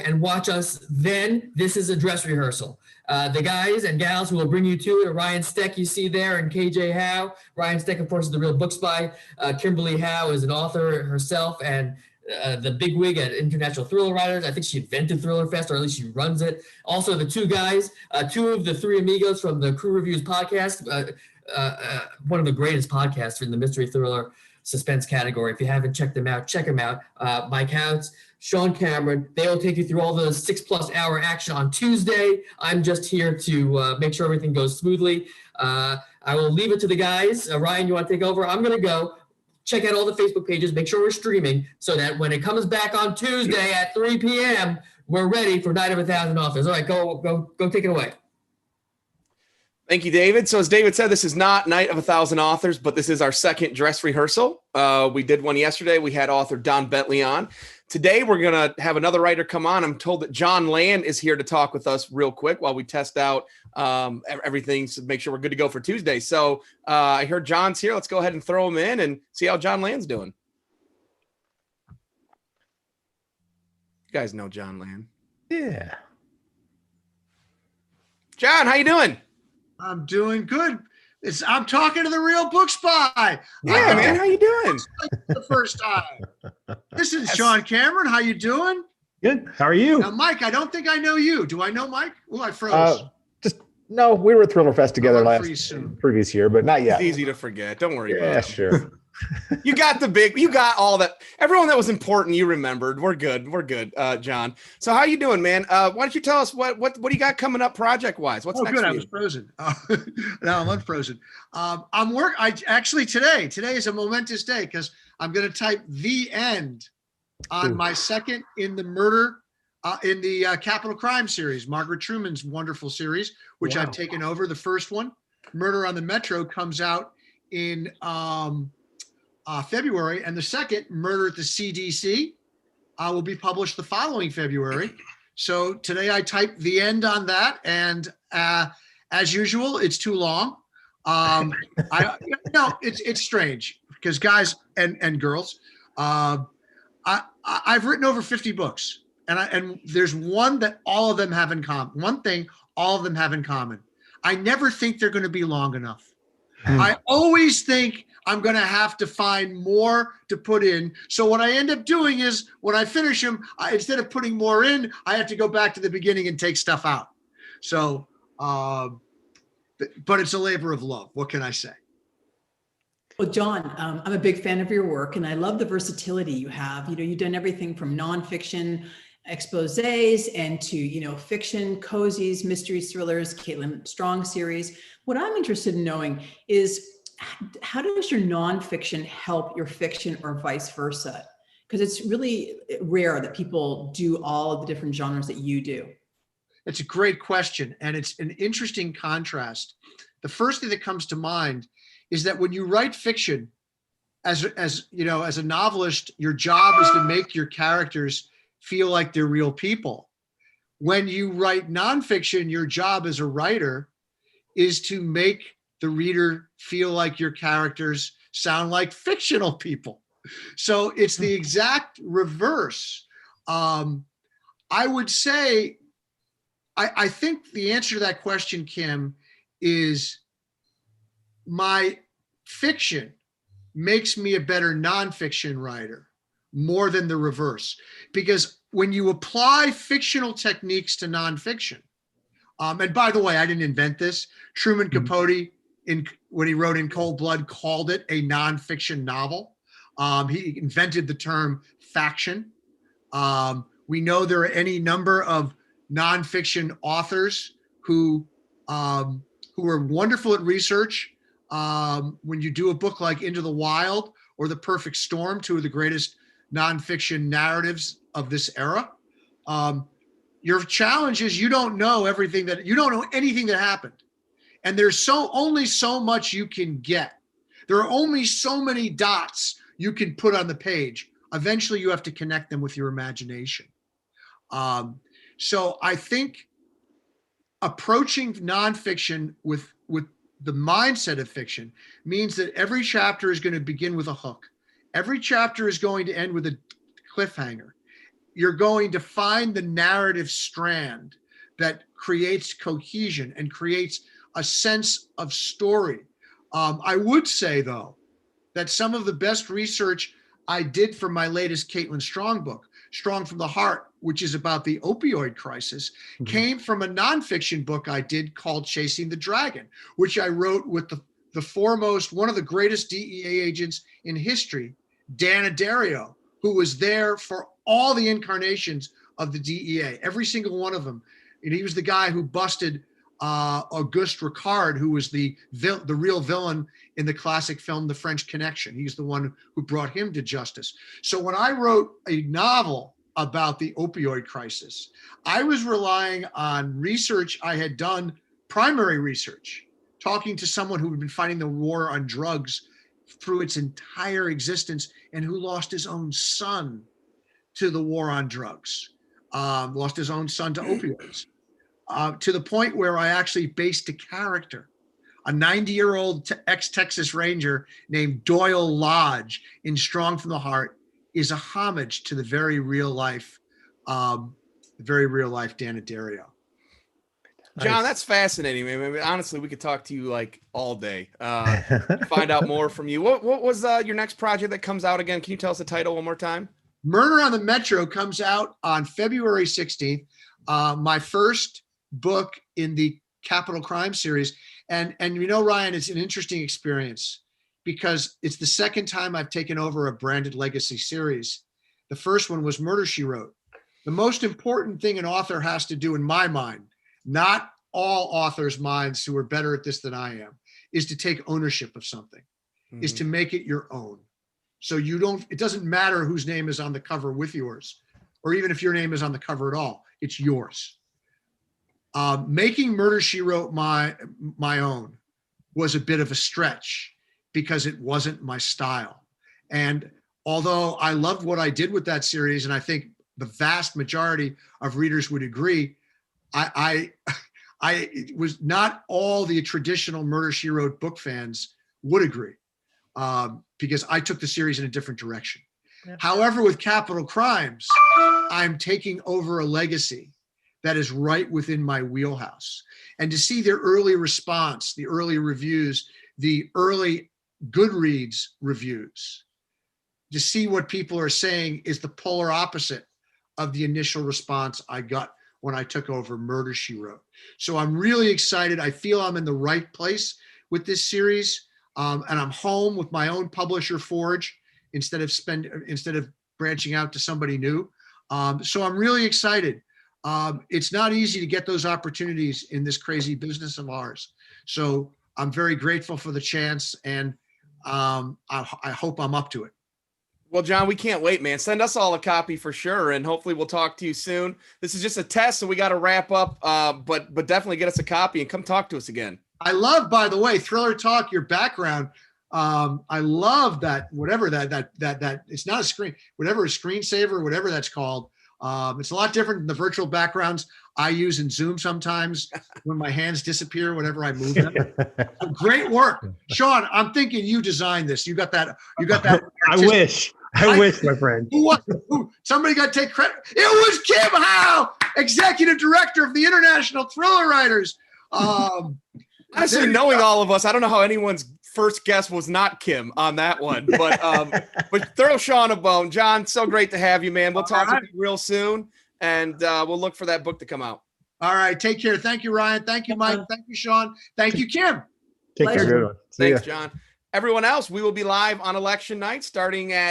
and watch us then. This is a dress rehearsal. The guys and gals who will bring you to it are Ryan Steck, you see there, and KJ Howe. Ryan Steck, of course, is the Real Book Spy. Kimberly Howe is an author herself and the bigwig at International Thriller Writers. I think she invented Thriller Fest, or at least she runs it. Also, the two guys, two of the three amigos from the Crew Reviews podcast, one of the greatest podcasts in the mystery thriller suspense category. If you haven't checked them out, check them out. Mike Houtz, Sean Cameron, they will take you through all the 6+ hour action on Tuesday. I'm just here to make sure everything goes smoothly. I will leave it to the guys. Ryan, you want to take over? I'm going to go. Check out all the Facebook pages. Make sure we're streaming so that when it comes back on Tuesday at 3 p.m., we're ready for Night of 1,000 Authors. All right, go take it away. Thank you, David. So as David said, this is not Night of 1,000 Authors, but this is our second dress rehearsal. We did one yesterday. We had author Don Bentley on. Today, we're going to have another writer come on. I'm told that John Land is here to talk with us real quick while we test out everything to make sure we're good to go for Tuesday. So I heard John's here. Let's go ahead and throw him in and see how John Land's doing. You guys know John Land. Yeah. John, how you doing? I'm doing good. I'm talking to the Real Book Spy. Yeah, man. How you doing? The first time. This is Sean Cameron. How you doing? Good. How are you? Now, Mike, I don't think I know you. Do I know Mike? Oh, I froze. No, we were at Thriller Fest together previous year, but not yet. It's easy to forget. Don't worry about it. Yeah, sure. You got all that. Everyone that was important, you remembered. We're good, John. So how you doing, man? Why don't you tell us what do you got coming up project wise? What's next? Good. For I you? was frozen. Now I'm unfrozen. Today is a momentous day because I'm going to type the end on my second in the murder in the Capital Crime series, Margaret Truman's wonderful series, which I've taken over. The first one, Murder on the Metro, comes out in February, and the second, Murder at the CDC, will be published the following February. So today I typed the end on that, and as usual, it's too long. It's strange because guys and girls, I've written over 50 books, and there's one that all of them have in common. One thing all of them have in common: I never think they're going to be long enough. I always think I'm going to have to find more to put in. So what I end up doing is when I finish them, instead of putting more in, I have to go back to the beginning and take stuff out. So, but it's a labor of love. What can I say? Well, John, I'm a big fan of your work, and I love the versatility you have. You've done everything from nonfiction exposés and to, fiction, cozies, mystery thrillers, Caitlin Strong series. What I'm interested in knowing is, how does your nonfiction help your fiction or vice versa? Because it's really rare that people do all of the different genres that you do. It's a great question. And it's an interesting contrast. The first thing that comes to mind is that when you write fiction, as a novelist, your job is to make your characters feel like they're real people. When you write nonfiction, your job as a writer is to make the reader feel like your characters sound like fictional people. So it's the exact reverse. I would say, I think the answer to that question, Kim, is my fiction makes me a better nonfiction writer more than the reverse. Because when you apply fictional techniques to nonfiction, and by the way, I didn't invent this. Truman Capote, when he wrote In Cold Blood, called it a nonfiction novel. He invented the term faction. We know there are any number of nonfiction authors who are wonderful at research. When you do a book like Into the Wild or The Perfect Storm, two of the greatest nonfiction narratives of this era, your challenge is you don't know anything that happened. And there's only so much you can get. There are only so many dots you can put on the page. Eventually you have to connect them with your imagination. So I think approaching nonfiction with the mindset of fiction means that every chapter is going to begin with a hook. Every chapter is going to end with a cliffhanger. you're going to find the narrative strand that creates cohesion and creates a sense of story. I would say, though, that some of the best research I did for my latest Caitlin Strong book, Strong from the Heart, which is about the opioid crisis, came from a nonfiction book I did called Chasing the Dragon, which I wrote with the foremost, one of the greatest DEA agents in history, Dan Addario, who was there for all the incarnations of the DEA, every single one of them. And he was the guy who busted Auguste Ricard, who was the real villain in the classic film, The French Connection. He's the one who brought him to justice. So when I wrote a novel about the opioid crisis, I was relying on research I had done, primary research, talking to someone who had been fighting the war on drugs through its entire existence and who lost his own son to the war on drugs, lost his own son to opioids. To the point where I actually based a character, a 90-year-old ex-Texas Ranger named Doyle Lodge in Strong from the Heart, is a homage to the very real life Dan Addario. John, that's fascinating. I mean, honestly, we could talk to you like all day. Find out more from you. What was your next project that comes out again? Can you tell us the title one more time? Murder on the Metro comes out on February 16th. My first book in the Capital Crime series. And Ryan, it's an interesting experience because it's the second time I've taken over a branded legacy series. The first one was Murder, She Wrote. The most important thing an author has to do, in my mind, not all authors' minds who are better at this than I am, is to take ownership of something, is to make it your own. So it doesn't matter whose name is on the cover with yours, or even if your name is on the cover at all, it's yours. Making Murder, She Wrote my own was a bit of a stretch because it wasn't my style. And although I loved what I did with that series, and I think the vast majority of readers would agree, it was not all the traditional Murder, She Wrote book fans would agree, because I took the series in a different direction. Yeah. However, with Capital Crimes, I'm taking over a legacy that is right within my wheelhouse. And to see their early response, the early reviews, the early Goodreads reviews, to see what people are saying is the polar opposite of the initial response I got when I took over Murder, She Wrote. So I'm really excited. I feel I'm in the right place with this series. And I'm home with my own publisher, Forge, instead of branching out to somebody new. So I'm really excited. It's not easy to get those opportunities in this crazy business of ours. So I'm very grateful for the chance, and I hope I'm up to it. Well, John, we can't wait, man. Send us all a copy for sure, and hopefully we'll talk to you soon. This is just a test, so we got to wrap up, but definitely get us a copy and come talk to us again. I love, by the way, Thriller Talk, your background. I love that, whatever that it's not a screen, whatever a screensaver, whatever that's called. It's a lot different than the virtual backgrounds I use in Zoom sometimes when my hands disappear whenever I move them. So great work. Sean, I'm thinking you designed this. You got that. I wish, my friend. Somebody got to take credit. It was Kim Howe, Executive Director of the International Thriller Writers. Honestly, knowing all of us, I don't know how anyone's first guess was not Kim on that one, but throw Sean a bone. John, so great to have you, man. We'll talk to you real soon, and we'll look for that book to come out. All right, take care. Thank you, Ryan. Thank you, Mike. Thank you, Sean. Thank you, Kim. Take care. Thanks, John. Everyone else, we will be live on election night starting at